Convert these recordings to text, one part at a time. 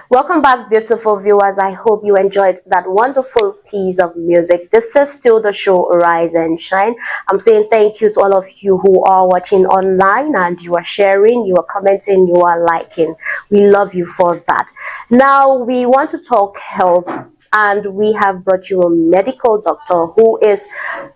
Welcome back, beautiful viewers. I hope you enjoyed that wonderful piece of music. This is still the show Rise and Shine. I'm saying thank you to all of you who are watching online, and you are sharing, you are commenting, you are liking. We love you for that. Now we want to talk health, and we have brought you a medical doctor who is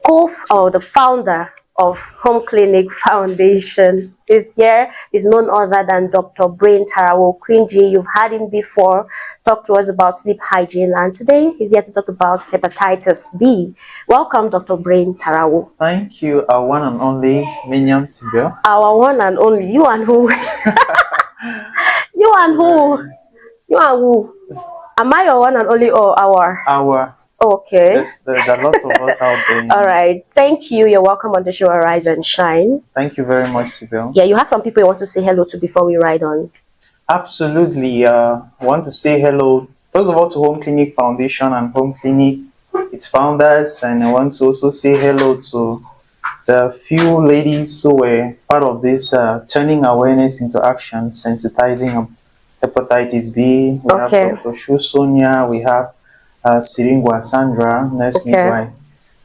the founder of Homeclinic Foundation. Is here is none other than Dr. Brain Tarawo Kwinji. You've had him before talk to us about sleep hygiene, and today he's here to talk about hepatitis-B. Welcome, Dr. Brain Tarawo. Thank you, our one and only Miniam Sibel. Our one and only. You and who? You and who? You and who? Am I your one and only or our? Our. Okay. There's a lot of us out there. All right. Thank you. You're welcome on the show Rise and Shine. Thank you very much, Sibel. Yeah, you have some people you want to say hello to before we ride on. Absolutely. I want to say hello, first of all, to Homeclinic Foundation and Homeclinic, its founders. And I want to also say hello to the few ladies who were part of this turning awareness into action, sensitizing hepatitis B. We have Dr. Shu Sonia. We have Siringwa Sandra, nurse midwife.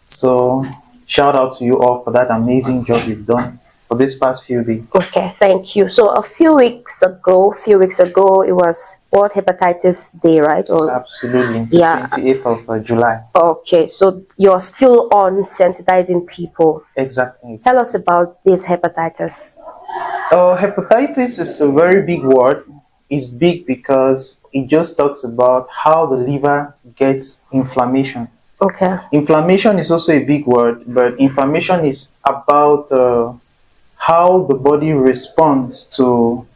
So shout out to you all for that amazing job you've done for this past few days. Okay, thank you. So a few weeks ago, it was World Hepatitis Day, right? Or, absolutely. Yeah. 28th of July. Okay, so you're still on sensitizing people. Exactly. Tell us about this hepatitis. Hepatitis is a very big word. It's big because it just talks about how the liver gets inflammation. Okay. Inflammation is also a big word, but inflammation is about how the body responds to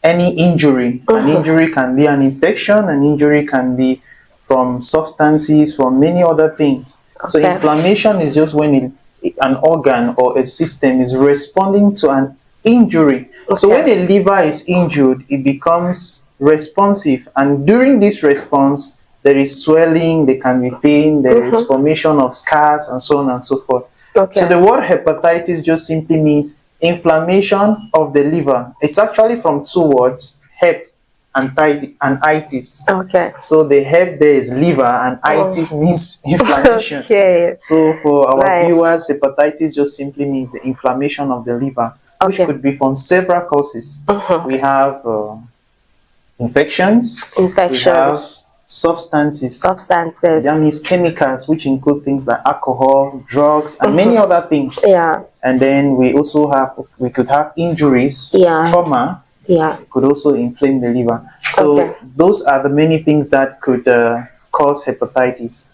any injury. An injury can be an infection, an injury can be from substances, from many other things. So inflammation is just when an organ or a system is responding to an injury. So when a liver is injured, it becomes responsive, and during this response there is swelling, there can be pain, there is formation of scars, and so on and so forth. So the word hepatitis just simply means inflammation of the liver. It's actually from two words, hep and itis. So the hep there is liver, and itis means inflammation. So for our viewers, hepatitis just simply means the inflammation of the liver, which could be from several causes. We have infections. We have substances. That means chemicals, which include things like alcohol, drugs, and many other things. And then we could have injuries, trauma. It could also inflame the liver. So those are the many things that could cause hepatitis,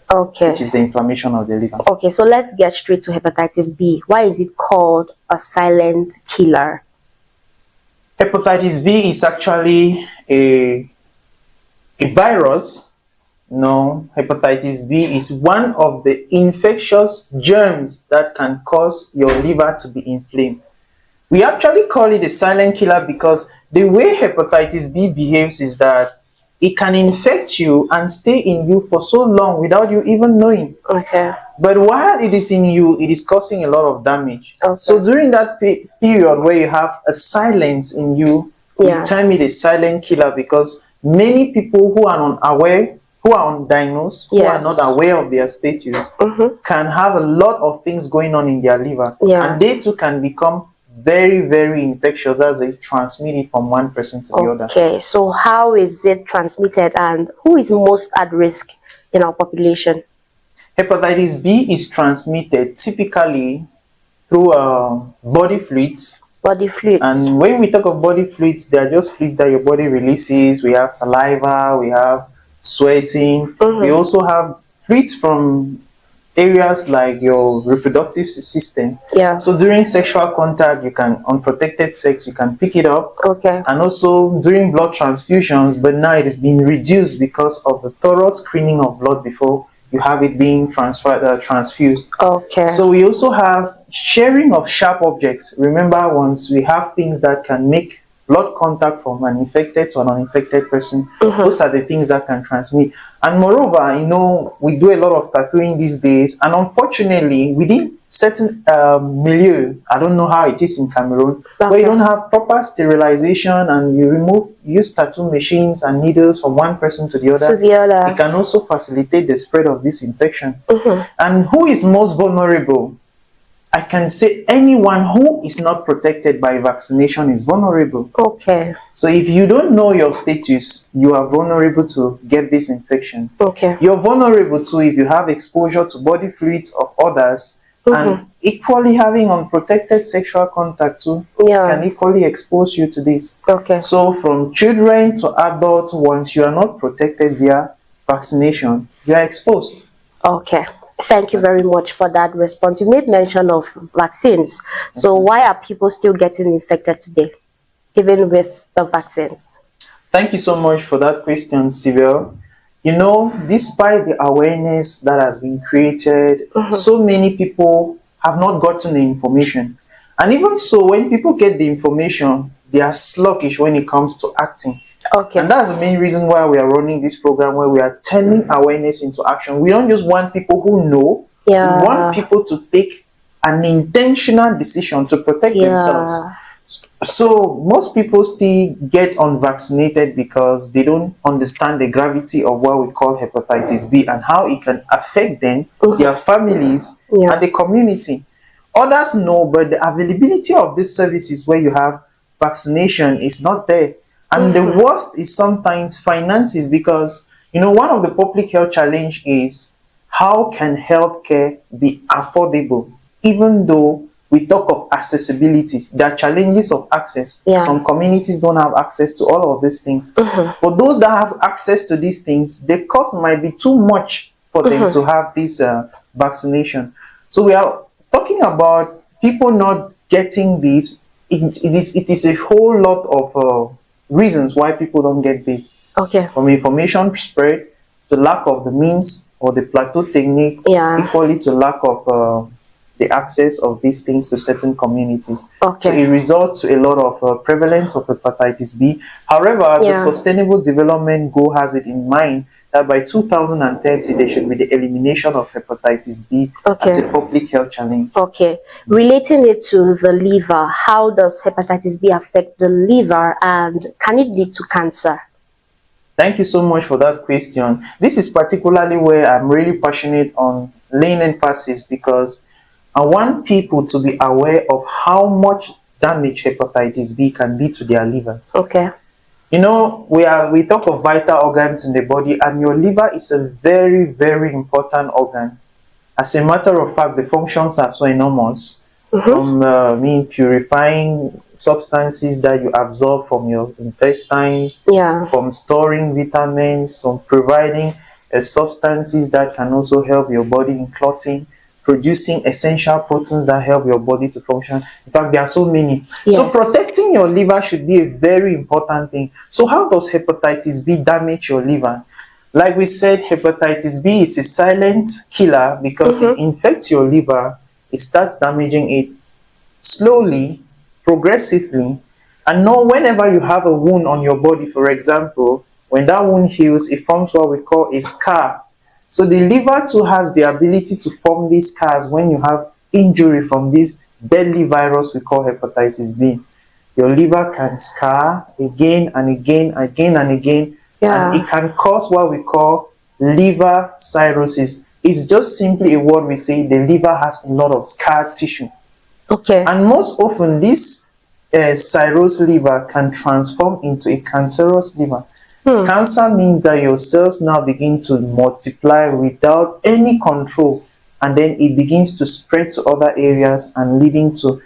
which is the inflammation of the liver. Okay, so let's get straight to hepatitis B. Why is it called a silent killer? Hepatitis B is actually a virus. No, hepatitis B is one of the infectious germs that can cause your liver to be inflamed. We actually call it a silent killer because the way hepatitis B behaves is that it can infect you and stay in you for so long without you even knowing. But while it is in you, it is causing a lot of damage. So during that period where you have a silence in you, we term it a silent killer because many people who are unaware, who are undiagnosed, who are not aware of their status, can have a lot of things going on in their liver. And they too can become very, very infectious as they transmit it from one person to the other. Okay, so how is it transmitted, and who is most at risk in our population? Hepatitis B is transmitted typically through body fluids. Body fluids. And when we talk of body fluids, they are just fluids that your body releases. We have saliva, we have sweating. We also have fluids from areas like your reproductive system. So during sexual contact, unprotected sex, you can pick it up. And also during blood transfusions, but now it is being reduced because of the thorough screening of blood before you have it being transfused. So we also have sharing of sharp objects. Remember, once we have things that can make blood contact from an infected to an uninfected person. Those are the things that can transmit. And moreover, you know, we do a lot of tattooing these days, and unfortunately, within certain milieu, I don't know how it is in Cameroon, where you don't have proper sterilization and you use tattoo machines and needles from one person to the other. It can also facilitate the spread of this infection. And who is most vulnerable? I can say anyone who is not protected by vaccination is vulnerable. Okay. So if you don't know your status, you are vulnerable to get this infection. Okay. You're vulnerable too if you have exposure to body fluids of others, and equally having unprotected sexual contact too can equally expose you to this. Okay. So from children to adults, once you are not protected via vaccination, you are exposed. Okay. Thank you very much for that response. You made mention of vaccines. So why are people still getting infected today, even with the vaccines? Thank you so much for that question, Sibel. You know, despite the awareness that has been created, so many people have not gotten the information. And even so, when people get the information, they are sluggish when it comes to acting. Okay. And that's the main reason why we are running this program, where we are turning awareness into action. We don't just want people who know. We want people to take an intentional decision to protect themselves. So most people still get unvaccinated because they don't understand the gravity of what we call hepatitis B and how it can affect them, their families, and the community. Others know, but the availability of these services where you have vaccination is not there. And the worst is sometimes finances, because, you know, one of the public health challenge is how can healthcare be affordable, even though we talk of accessibility. There are challenges of access. Some communities don't have access to all of these things. For those that have access to these things, the cost might be too much for them to have this vaccination. So we are talking about people not getting this. It is a whole lot of reasons why people don't get this. Okay. From information spread to lack of the means or the plateau technique, equally to lack of the access of these things to certain communities. Okay. So it results to a lot of prevalence of hepatitis B. However, the Sustainable Development Goal has it in mind that by 2030 there should be the elimination of hepatitis B as a public health challenge. Okay. Relating it to the liver, how does hepatitis B affect the liver, and can it lead to cancer? Thank you so much for that question. This is particularly where I'm really passionate on laying emphasis, because I want people to be aware of how much damage hepatitis B can be to their livers. Okay. You know, we talk of vital organs in the body, and your liver is a very, very important organ. As a matter of fact, the functions are so enormous. From purifying substances that you absorb from your intestines, from storing vitamins, from providing substances that can also help your body in clotting, producing essential proteins that help your body to function. In fact, there are so many. So protecting your liver should be a very important thing. So how does hepatitis B damage your liver? Like we said, hepatitis B is a silent killer because it infects your liver. It starts damaging it slowly, progressively. And now whenever you have a wound on your body, for example, when that wound heals, it forms what we call a scar. So the liver too has the ability to form these scars when you have injury from this deadly virus we call hepatitis B. Your liver can scar again and again, and it can cause what we call liver cirrhosis. It's just simply a word we say the liver has a lot of scar tissue. Okay. And most often this cirrhosis liver can transform into a cancerous liver. Cancer means that your cells now begin to multiply without any control, and then it begins to spread to other areas and leading to,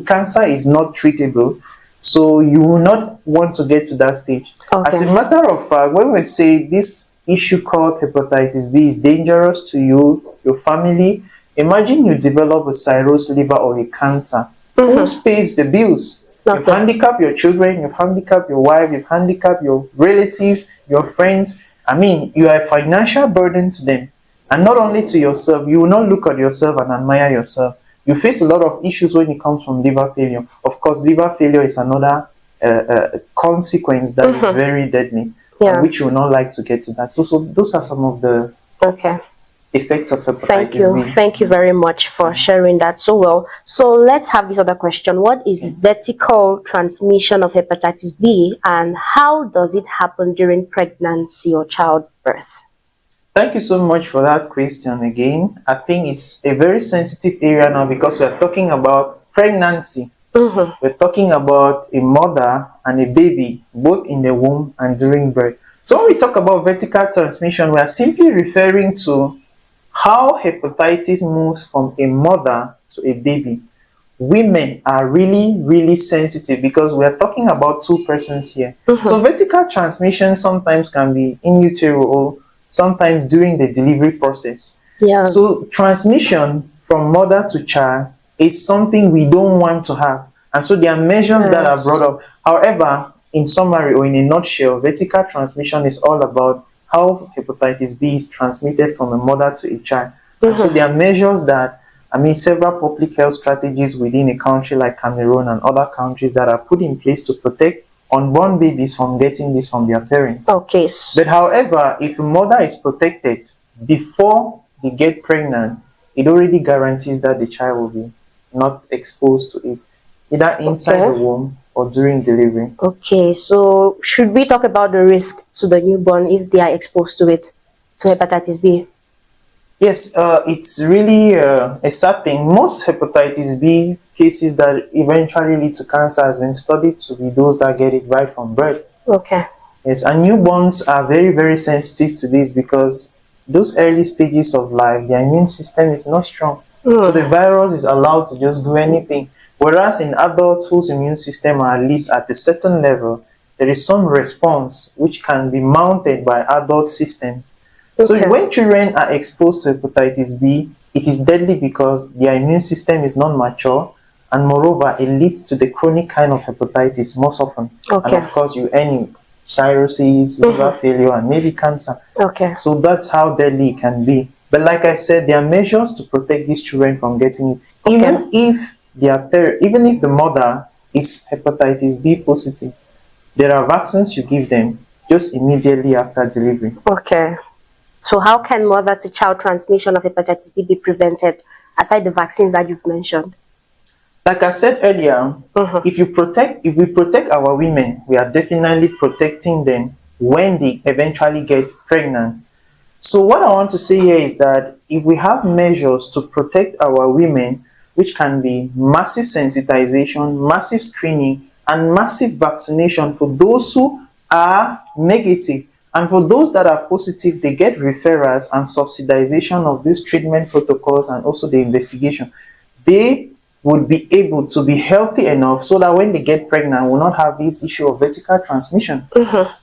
cancer is not treatable, so you will not want to get to that stage. As a matter of fact, when we say this issue called hepatitis B is dangerous to you, your family, imagine you develop a cirrhosis liver or a cancer. Who pays the bills? You've handicapped your children, you've handicapped your wife, you've handicapped your relatives, your friends. You are a financial burden to them. And not only to yourself, you will not look at yourself and admire yourself. You face a lot of issues when it comes from liver failure. Of course, liver failure is another consequence that is very deadly, which you would not like to get to that. So those are some of the effects of hepatitis B. Thank you very much for sharing that so well. So let's have this other question. What is vertical transmission of hepatitis B, and how does it happen during pregnancy or childbirth? Thank you so much for that question again. I think it's a very sensitive area now because we're talking about pregnancy. We're talking about a mother and a baby, both in the womb and during birth. So when we talk about vertical transmission, we are simply referring to how hepatitis moves from a mother to a baby. Women are really, really sensitive because we are talking about two persons here. So vertical transmission sometimes can be in utero or sometimes during the delivery process. So transmission from mother to child is something we don't want to have. And so there are measures that are brought up. However, in summary or in a nutshell, vertical transmission is all about how hepatitis B is transmitted from a mother to a child. And so there are measures that, several public health strategies within a country like Cameroon and other countries that are put in place to protect unborn babies from getting this from their parents. But however, if a mother is protected before they get pregnant, it already guarantees that the child will be not exposed to it, either inside the womb or during delivery. So should we talk about the risk to the newborn if they are exposed to it, to hepatitis B? Yes, it's really a sad thing. Most hepatitis B cases that eventually lead to cancer has been studied to be those that get it right from birth. Yes, and newborns are very, very sensitive to this because those early stages of life, their immune system is not strong. So the virus is allowed to just do anything. Whereas in adults whose immune system are at least at a certain level, there is some response which can be mounted by adult systems. So when children are exposed to hepatitis B, it is deadly because their immune system is not mature, and moreover, it leads to the chronic kind of hepatitis most often. And of course, you end in cirrhosis, liver failure, and maybe cancer. So that's how deadly it can be. But like I said, there are measures to protect these children from getting it, even if the mother is hepatitis B positive. There are vaccines you give them just immediately after delivery. So how can mother-to-child transmission of hepatitis B be prevented, aside the vaccines that you've mentioned? Like I said earlier, if we protect our women, we are definitely protecting them when they eventually get pregnant. So what I want to say here is that if we have measures to protect our women, which can be massive sensitization, massive screening, and massive vaccination for those who are negative, and for those that are positive, they get referrals and subsidization of these treatment protocols and also the investigation. They would be able to be healthy enough so that when they get pregnant, will not have this issue of vertical transmission.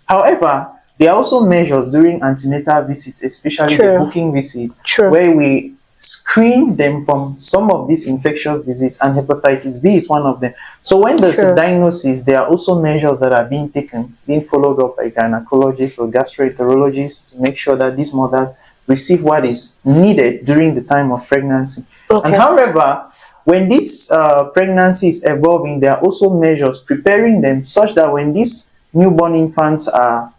However, there are also measures during antenatal visits, especially the booking visit, where we screen them from some of these infectious diseases, and hepatitis B is one of them. So when there's a diagnosis, there are also measures that are being taken, being followed up by gynecologists or gastroenterologists to make sure that these mothers receive what is needed during the time of pregnancy. And however, when this pregnancy is evolving, there are also measures preparing them such that when these newborn infants are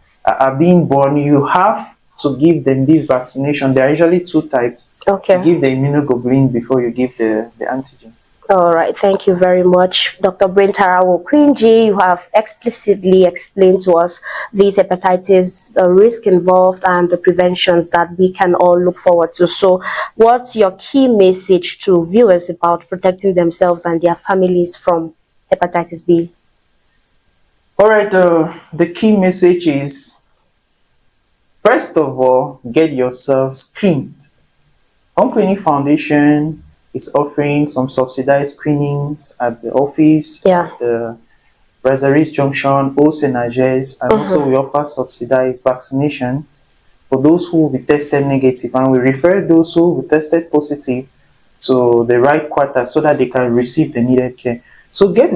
being born, you have to give them this vaccination. There are usually two types. You give the immunoglobulin before you give the antigens. All right, thank you very much, Dr. Tarawo Kwinji. You have explicitly explained to us these hepatitis risk involved and the preventions that we can all look forward to. So what's your key message to viewers about protecting themselves and their families from hepatitis B? All right, the key message is, first of all, get yourself screened. Homeclinic Foundation is offering some subsidized screenings at the office, at the Brazaris Junction, Osenages, and also we offer subsidized vaccinations for those who will be tested negative, and we refer those who will be tested positive to the right quarter so that they can receive the needed care. So get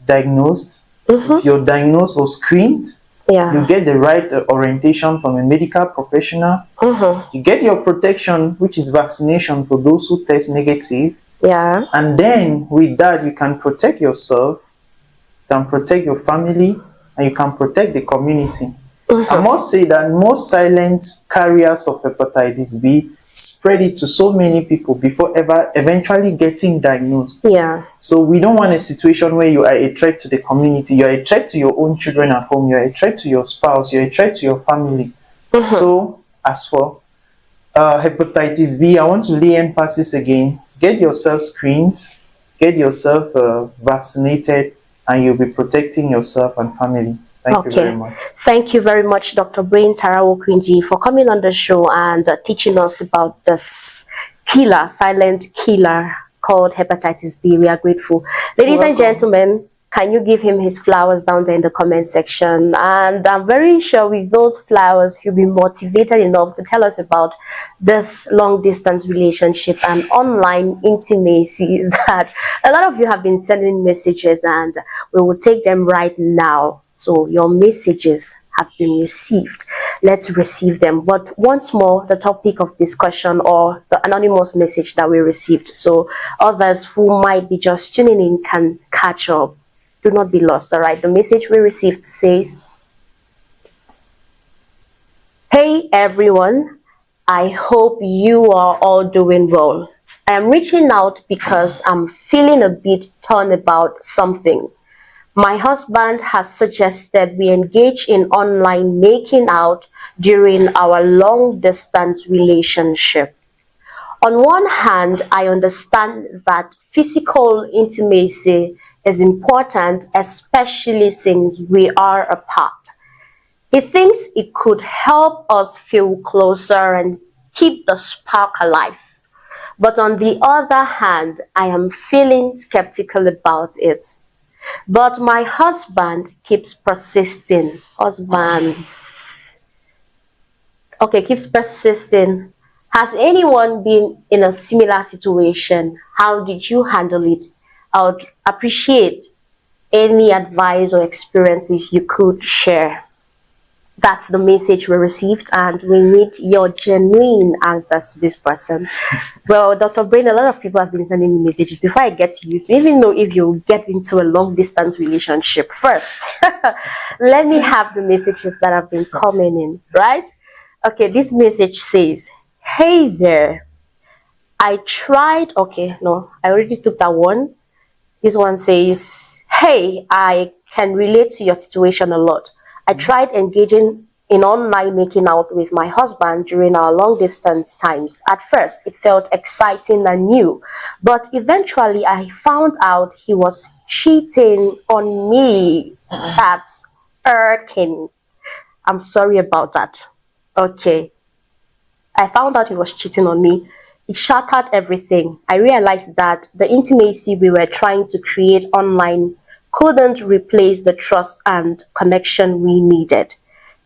diagnosed. If you're diagnosed or screened, you get the right orientation from a medical professional. You get your protection, which is vaccination for those who test negative. And then with that, you can protect yourself can protect your family, and you can protect the community. I must say that most silent carriers of hepatitis B spread it to so many people before eventually getting diagnosed. Yeah. So we don't want a situation where you are a threat to the community, you are a threat to your own children at home, you are a threat to your spouse, you are a threat to your family. So as for hepatitis B, I want to lay emphasis again. Get yourself screened, get yourself vaccinated, and you'll be protecting yourself and family. Thank you very much. Thank you very much, Dr. Brain Tarawo Kwinji, for coming on the show and teaching us about this killer, silent killer called hepatitis B. We are grateful. Ladies and gentlemen, can you give him his flowers down there in the comment section? And I'm very sure with those flowers, he'll be motivated enough to tell us about this long distance relationship and online intimacy that a lot of you have been sending messages, and we will take them right now. So your messages have been received. Let's receive them. But once more, the topic of discussion or the anonymous message that we received, so others who might be just tuning in can catch up. Do not be lost, all right? The message we received says, "Hey everyone, I hope you are all doing well. I am reaching out because I'm feeling a bit torn about something. My husband has suggested we engage in online making out during our long-distance relationship. On one hand, I understand that physical intimacy is important, especially since we are apart. He thinks it could help us feel closer and keep the spark alive. But on the other hand, I am feeling skeptical about it. But my husband keeps persisting. Keeps persisting. Has anyone been in a similar situation? How did you handle it? I would appreciate any advice or experiences you could share." That's the message we received, and we need your genuine answers to this person. Well, Dr. Brain, a lot of people have been sending me messages. Before I get to you, to even know if you'll get into a long-distance relationship first, let me have the messages that have been coming in, right? Okay, this message says, "Hey there, I tried..." Okay, no, I already took that one. This one says, "Hey, I can relate to your situation a lot. I tried engaging in online making out with my husband during our long distance times. At first, it felt exciting and new, but eventually I found out he was cheating on me. That's irking. I'm sorry about that." Okay. I found out he was cheating on me. It shattered everything. I realized that the intimacy we were trying to create online couldn't replace the trust and connection we needed.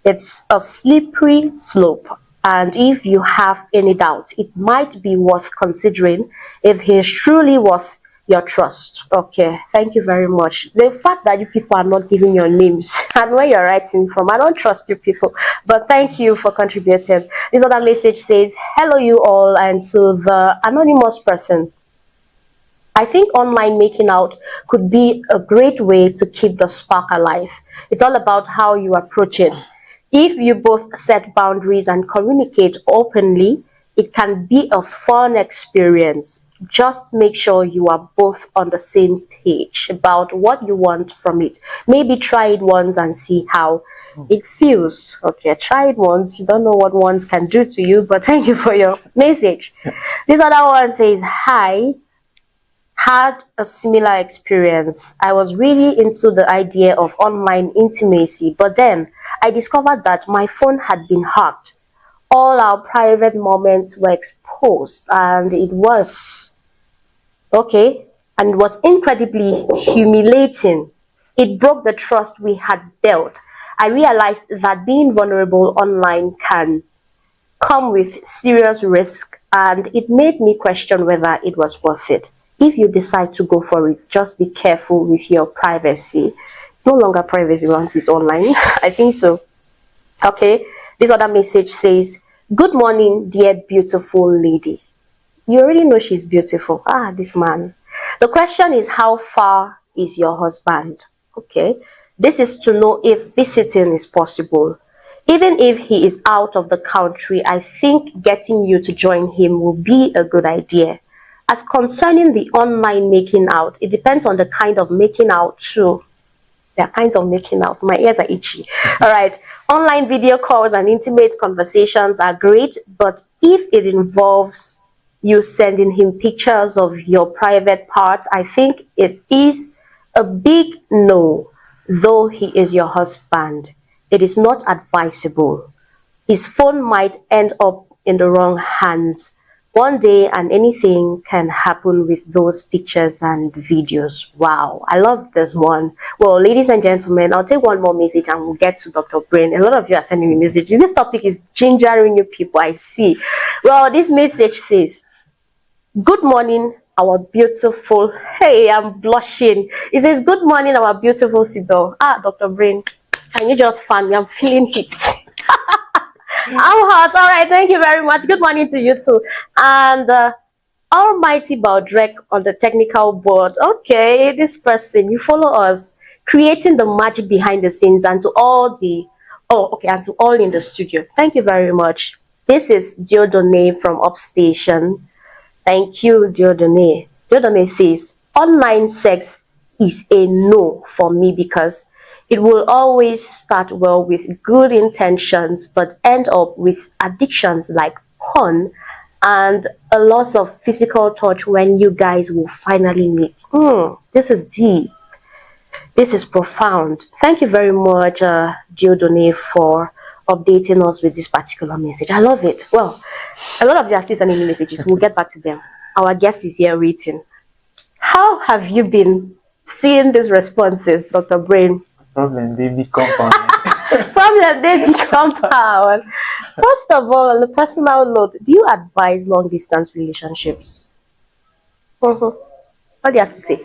It's a slippery slope, and if you have any doubt, it might be worth considering if he is truly worth your trust. Okay, thank you very much. The fact that you people are not giving your names and where you're writing from, I don't trust you people, but thank you for contributing. This other message says, "Hello you all," and to the anonymous person, "I think online making out could be a great way to keep the spark alive. It's all about how you approach it. If you both set boundaries and communicate openly, it can be a fun experience. Just make sure you are both on the same page about what you want from it. Maybe try it once and see how it feels." Okay, try it once. You don't know what once can do to you, but thank you for your message. This other one says, "Hi. Had a similar experience. I was really into the idea of online intimacy, but then I discovered that my phone had been hacked. All our private moments were exposed, and it was incredibly humiliating. It broke the trust we had built. I realized that being vulnerable online can come with serious risk, and it made me question whether it was worth it. If you decide to go for it, just be careful with your privacy." It's no longer privacy once it's online. I think so. Okay, this other message says, "Good morning, dear beautiful lady." You already know she's beautiful. This man. The question is, how far is your husband? Okay. This is to know if visiting is possible. Even if he is out of the country, I think getting you to join him will be a good idea. As concerning the online making out, it depends on the kind of making out too. There are kinds of making out. My ears are itchy. All right. Online video calls and intimate conversations are great, but if it involves you sending him pictures of your private parts, I think it is a big no. Though he is your husband, it is not advisable. His phone might end up in the wrong hands one day, and anything can happen with those pictures and videos. Wow, I love this one. Well, ladies and gentlemen, I'll take one more message and we'll get to Dr. Brain. A lot of you are sending me messages. This topic is gingering you people, I see. Well, this message says, good morning, our beautiful. Hey, I'm blushing. It says, good morning, our beautiful Sibyl. Ah, Dr. Brain, can you just fan me? I'm feeling heat. I'm hot. All right, thank you very much. Good morning to you too. And Almighty Baldrek on the technical board. Okay, this person, you follow us, creating the magic behind the scenes, and to all the, and to all in the studio. Thank you very much. This is Diodone from Upstation. Thank you, Diodone. Diodone says, online sex is a no for me because it will always start well with good intentions, but end up with addictions like porn and a loss of physical touch when you guys will finally meet. This is deep. This is profound. Thank you very much, Diodone, for updating us with this particular message. I love it. Well, a lot of you are still sending me messages. We'll get back to them. Our guest is here waiting. How have you been seeing these responses, Dr. Brain? Problem, baby compound. Problem, baby compound. First of all, on a personal note, do you advise long distance relationships? What do you have to say?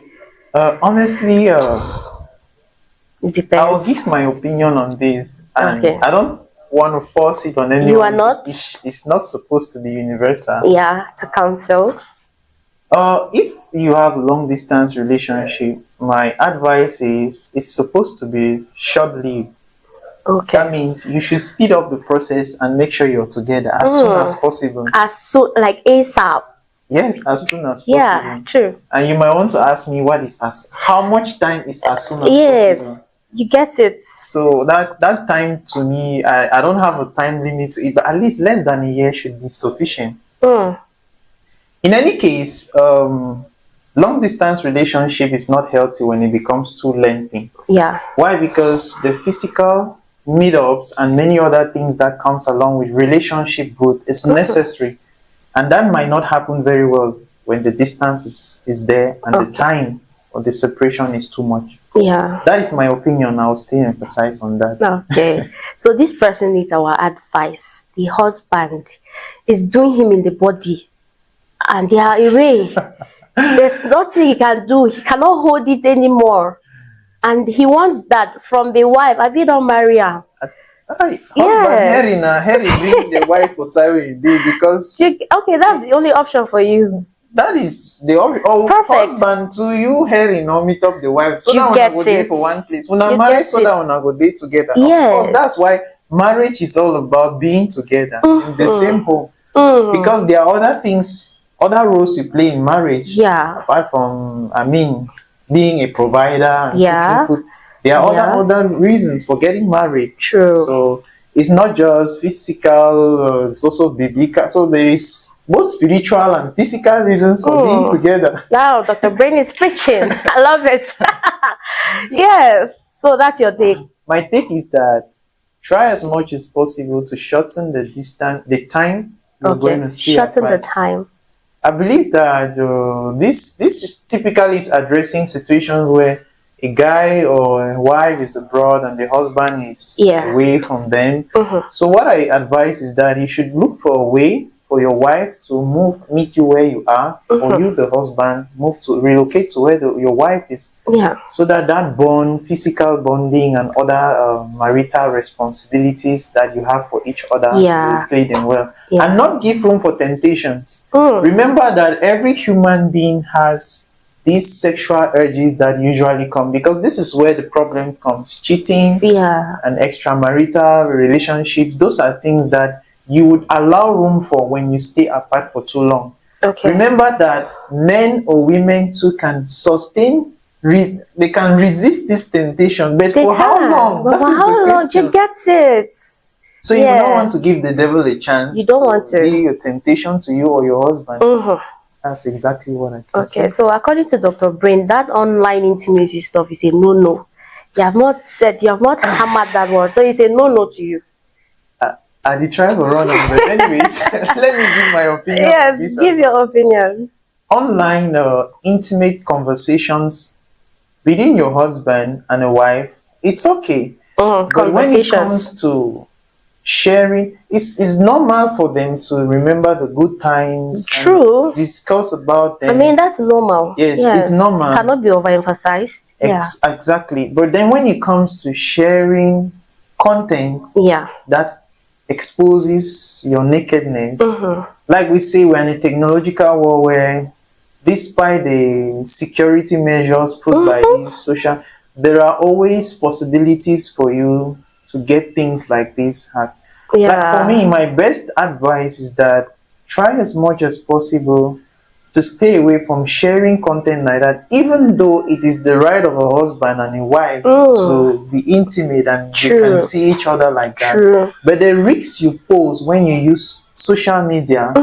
Honestly, it depends. I will give my opinion on this, and okay. I don't want to force it on anyone. You are not? It's not supposed to be universal. Yeah, to counsel. If you have a long distance relationship, my advice is it's supposed to be short-lived. Okay. That means you should speed up the process and make sure you're together as soon as possible. As soon, like ASAP. Yes, as soon as possible. Yeah, true. And you might want to ask me how much time is as soon as possible? Yes, you get it. So that time to me, I don't have a time limit to it, but at least less than a year should be sufficient. In any case, long distance relationship is not healthy when it becomes too lengthy. Yeah. Why? Because the physical meetups and many other things that comes along with relationship growth is necessary, and that might not happen very well when the distance is there and the time of the separation is too much. Yeah. That is my opinion. I'll still emphasize on that. Okay. So this person needs our advice. The husband is doing him in the body and they are away. There's nothing he can do. He cannot hold it anymore. And he wants that from the wife. I be don't marry her. Husband, Harry bring the wife for Saturday because... Okay, that's the only option for you. That is the husband to you, Harry, no meet up the wife. So now una go date for one place. Una marry so that una go date together. Yes. Of course, that's why marriage is all about being together in the same home. Because there are other things, other roles you play in marriage. Yeah. Apart from, being a provider and cooking food. There are other reasons for getting married. True. So it's not just physical, it's also biblical. So there is both spiritual and physical reasons for being together. Wow, Dr. Brain is preaching. I love it. Yes. So that's your take. My take is that try as much as possible to shorten the time you're going to stay shorten apart. the time. I believe that this typically is addressing situations where a guy or a wife is abroad and the husband is away from them. So what I advise is that you should look for a way for your wife to meet you where you are, or you, the husband, relocate to where your wife is. Yeah. So that bond, physical bonding and other marital responsibilities that you have for each other, you play them well. And not give room for temptations. Remember that every human being has these sexual urges that usually come, because this is where the problem comes. Cheating, Yeah. and extramarital relationships, those are things that you would allow room for when you stay apart for too long. Okay. Remember that men or women too can sustain, they can resist this temptation, but They for how can. long? But That for is the how long? question. You get it. So you don't want to give the devil a chance. You don't want to be a temptation to you or your husband. That's exactly what I can say. Okay, so according to Dr. Brain, that online intimacy stuff is a no-no. You have not hammered that word, so it's a no-no to you. I did try to run on, but anyways, let me give my opinion. Yes, give your opinion. Online intimate conversations within your husband and a wife, it's okay. But when it comes to sharing, it's normal for them to remember the good times. True. And discuss about them. I mean, that's normal. Yes, it's normal. Cannot be overemphasized. Exactly. But then when it comes to sharing content that exposes your nakedness, like we say, we're in a technological world where, despite the security measures put by these social, there are always possibilities for you to get things like this hacked. Like for me, my best advice is that try as much as possible to stay away from sharing content like that, even though it is the right of a husband and a wife to be intimate and you can see each other like that. But the risks you pose when you use social media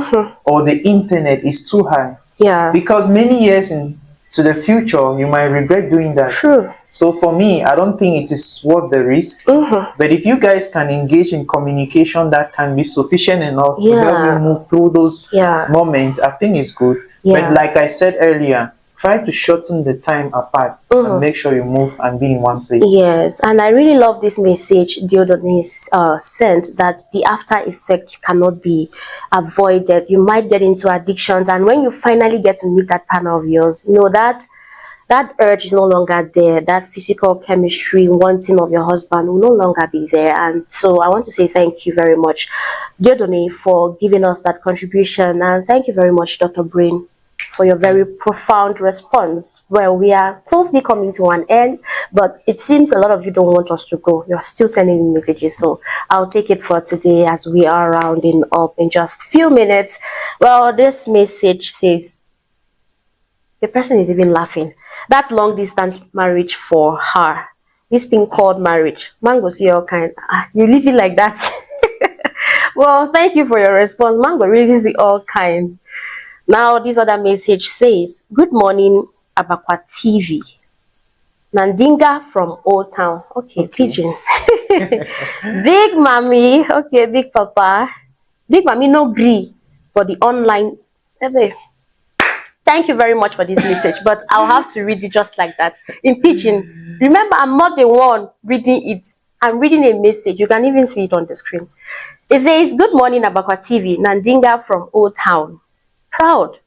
or the internet is too high. Because many years into the future, you might regret doing that. So for me, I don't think it is worth the risk. But if you guys can engage in communication that can be sufficient enough to help you move through those moments, I think it's good. But like I said earlier, try to shorten the time apart and make sure you move and be in one place. Yes, and I really love this message Diodone sent, that the after effect cannot be avoided. You might get into addictions, and when you finally get to meet that partner of yours, you know that urge is no longer there. That physical chemistry, wanting of your husband will no longer be there. And so I want to say thank you very much, Diodone, for giving us that contribution. And thank you very much, Dr. Brain, for your very profound response. Well, we are closely coming to an end, but it seems a lot of you don't want us to go. You're still sending me messages, so I'll take it for today as we are rounding up in just a few minutes. Well, this message says, the person is even laughing. That's long distance marriage for her. This thing called marriage. Mango, see all kind. You live it like that. Well, thank you for your response. Mango really see all kind. Now, this other message says, good morning, Abakwa TV. Nandinga from Old Town. Okay. Pigeon. Big mommy. Okay, big papa. Big mommy no gree for the online. Thank you very much for this message, but I'll have to read it just like that. In Pigeon. Remember, I'm not the one reading it. I'm reading a message. You can even see it on the screen. It says, good morning, Abakwa TV. Nandinga from Old Town. Proud.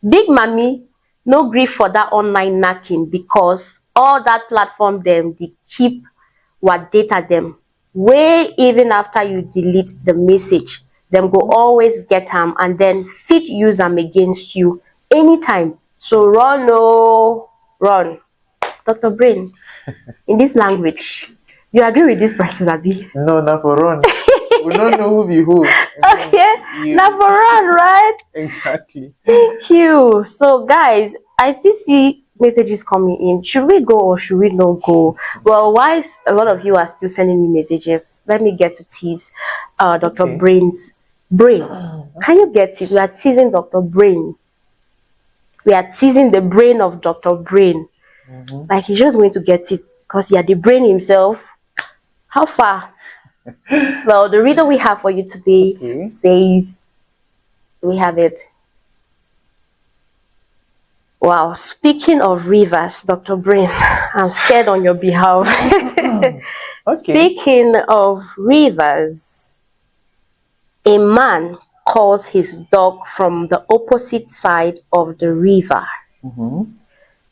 Big mommy no grief for that online knacking, because all that platform them, they keep what data them way, even after you delete the message, them go always get them and then fit use them against you anytime. So run, no run. Dr. Brain, in this language, you agree with this person, Abi? No, not for run. We don't know who be who. Okay, now for run, right? Exactly. Thank you. So guys, I still see messages coming in. Should we go or should we not go? Well, why a lot of you are still sending me messages? Let me get to tease Dr. Brain's brain. Can you get it? We are teasing Dr. Brain. We are teasing the brain of Dr. Brain. Like he's just going to get it because he had the brain himself. How far? Well, the reader we have for you today says, we have it. Wow, speaking of rivers, Dr. Brain, I'm scared on your behalf. Speaking of rivers, a man calls his dog from the opposite side of the river.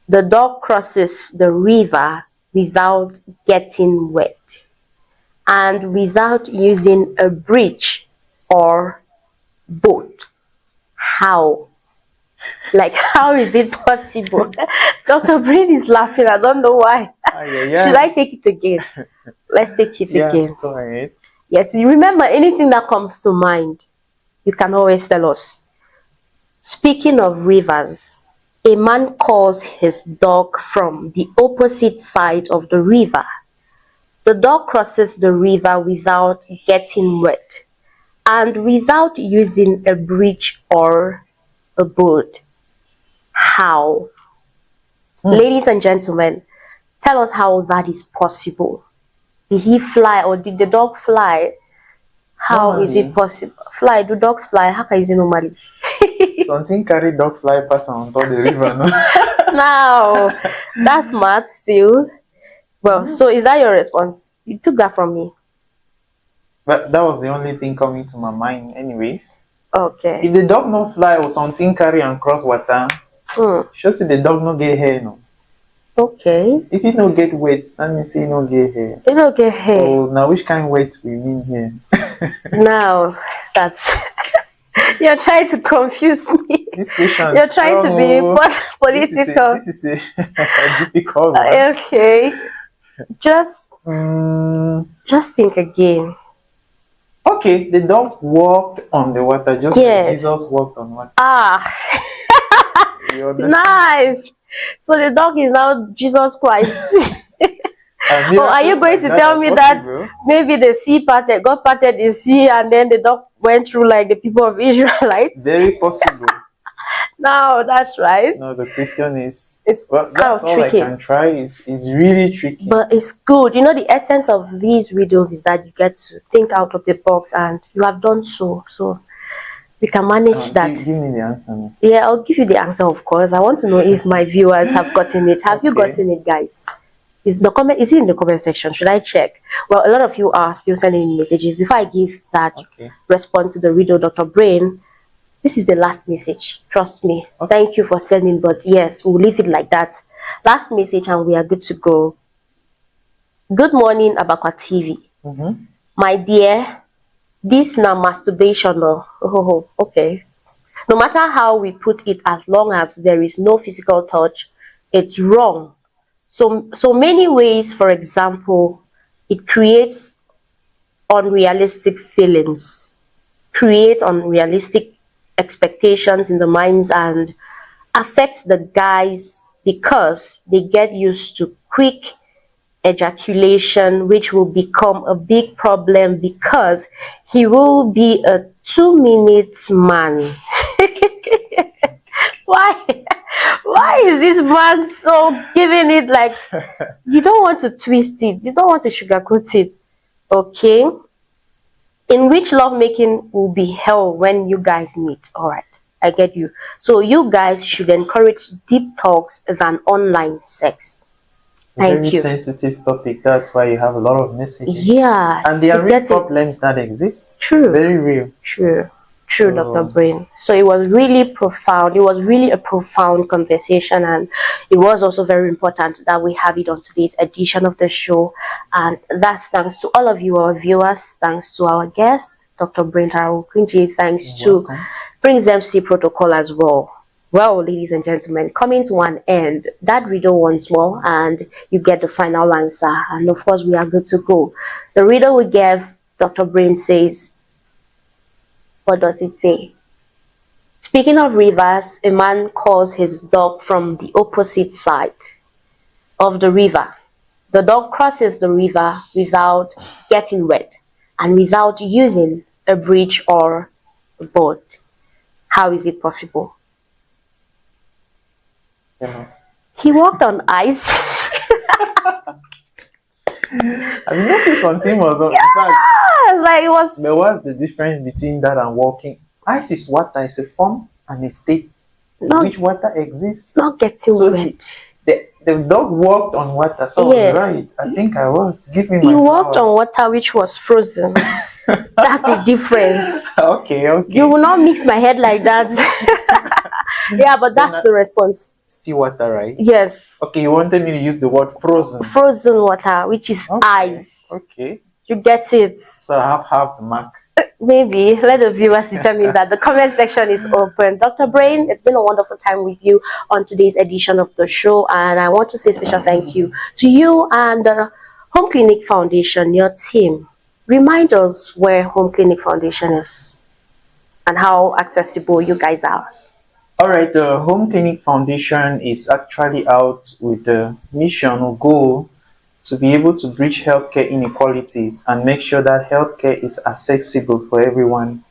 The dog crosses the river without getting wet and without using a bridge or boat. How? Like, how is it possible? Dr. Brain is laughing. I don't know why. Should I take it again? Let's take it again. Go ahead. Yes, you remember anything that comes to mind, you can always tell us. Speaking of rivers, a man calls his dog from the opposite side of the river. The dog crosses the river without getting wet and without using a bridge or a boat. How? Ladies and gentlemen, tell us how that is possible. Did he fly or did the dog fly? How Normally, is it possible? Fly, do dogs fly? How can you say normally? Something carry dog fly pass on top the river, no? Now, that's mad still. Well, so is that your response? You took that from me. But that was the only thing coming to my mind anyways. Okay. If the dog no fly or something carry and cross water, shows the dog no get hair, no? Okay. If you no get wet, that means you no get hair. You don't get hair. Oh, now which kind of wet we mean here? Now, that's... You're trying to confuse me. This question. You're trying to be political. This is a difficult one. Okay. Just think again. Okay, the dog walked on the water just like Jesus walked on water. Nice. So the dog is now Jesus Christ. Oh, are you going to tell me that maybe the sea parted, God parted the sea, and then the dog went through like the people of Israelites? Very possible. No, that's right. No, the question is, it's well, that's all tricky. I can try. It's really tricky. But it's good. You know, the essence of these riddles is that you get to think out of the box, and you have done so. So we can manage that. Give me the answer now. Yeah, I'll give you the answer, of course. I want to know if my viewers have gotten it. Have you gotten it, guys? Is it in the comment section? Should I check? Well, a lot of you are still sending in messages. Before I give that response to the riddle, Dr. Brain, this is the last message. Trust me. Thank you for sending, but yes, we'll leave it like that. Last message and we are good to go. Good morning, Abakwa TV. My dear, this now masturbation. Oh, okay. No matter how we put it, as long as there is no physical touch, it's wrong. So many ways. For example, it creates unrealistic feelings, creates unrealistic expectations in the minds, and affects the guys because they get used to quick ejaculation, which will become a big problem because he will be a 2-minute man. Why is this man so giving it like you don't want to twist it, you don't want to sugarcoat it? Okay, in which lovemaking will be hell when you guys meet. All right, I get you. So you guys should encourage deep talks than online sex. Thank you. Very sensitive topic. That's why you have a lot of messages. Yeah, and there are real problems that exist. True. Very real. True, Dr. Brain. So it was really profound. It was really a profound conversation, and it was also very important that we have it on today's edition of the show. And that's thanks to all of you, our viewers. Thanks to our guest, Dr. Brain Tarawo Kwinji. Thanks to Prince MC Protocol as well. Well, ladies and gentlemen, coming to an end, that riddle once more, and you get the final answer. And of course, we are good to go. The riddle we gave, Dr. Brain says, what does it say? Speaking of rivers, a man calls his dog from the opposite side of the river. The dog crosses the river without getting wet and without using a bridge or a boat. How is it possible? Yes. He walked on ice. I mean, this is something was on. Like it was. But what's the difference between that and walking? Ice is water, it's a form and a state in which water exists. Not getting wet. The dog walked on water, so I was right. I think I was. Give me my He walked on water which was frozen. That's the difference. Okay. You will not mix my head like that. Yeah, but that's the response. Still water, right? Yes. Okay, you wanted me to use the word frozen. Frozen water, which is ice. Okay. You get it. So I have half the mark. Maybe let the viewers determine that. The comment section is open. Dr. Brain, it's been a wonderful time with you on today's edition of the show, and I want to say a special thank you to you and the Home Clinic Foundation, your team. Remind us where Home Clinic Foundation is and how accessible you guys are. All right, the Home Clinic Foundation is actually out with the mission or goal to be able to bridge healthcare inequalities and make sure that healthcare is accessible for everyone.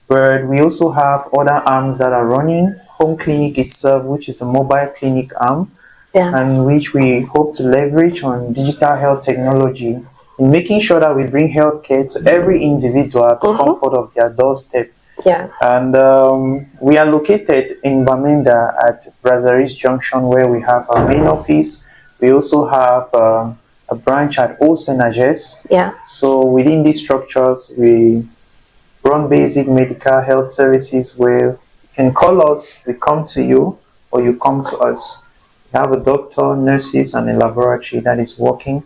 But we also have other arms that are running. Home Clinic itself, which is a mobile clinic arm, and which we hope to leverage on digital health technology in making sure that we bring healthcare to every individual at the comfort of their doorstep. And we are located in Bamenda at Brazaris Junction, where we have our main office. We also have a branch at Osenajes. So within these structures, we run basic medical health services where you can call us, we come to you, or you come to us. We have a doctor, nurses, and a laboratory that is working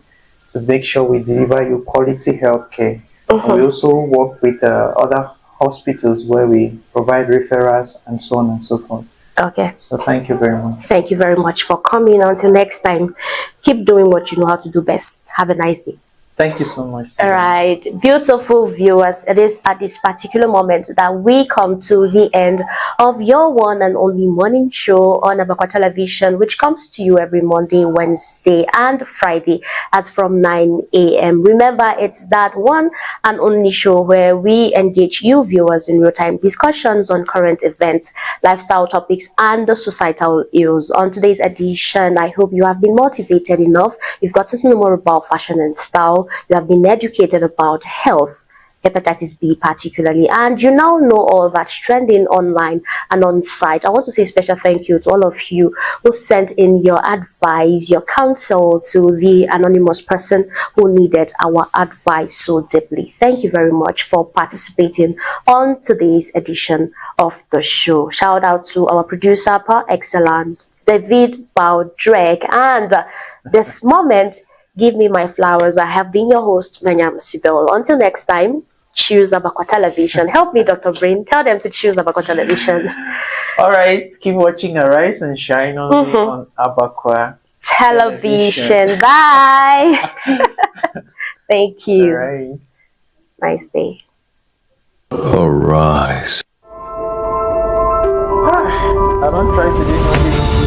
to make sure we deliver you quality health care. And we also work with other hospitals where we provide referrals and so on and so forth. Okay. So thank you very much. Thank you very much for coming. Until next time, keep doing what you know how to do best. Have a nice day. Thank you so much. All right, beautiful viewers, it is at this particular moment that we come to the end of your one and only morning show on Abakwa Television, which comes to you every Monday, Wednesday, and Friday as from 9 a.m. Remember, it's that one and only show where we engage you viewers in real-time discussions on current events, lifestyle topics, and the societal ills. On today's edition, I hope you have been motivated enough. You've gotten to know more about fashion and style. You have been educated about health, Hepatitis-B particularly, and you now know all that's trending online and on site. I want to say a special thank you to all of you who sent in your advice, your counsel to the anonymous person who needed our advice so deeply. Thank you very much for participating on today's edition of the show. Shout out to our producer par excellence, David Baudreg, and this moment, give me my flowers. I have been your host, Manyam Sibel. Until next time, choose Abakwa Television. Help me, Dr. Brain. Tell them to choose Abakwa Television. All right. Keep watching Arise and Shine on Abakwa Television. Bye. Thank you. All right. Nice day. Arise. I don't try to do nothing.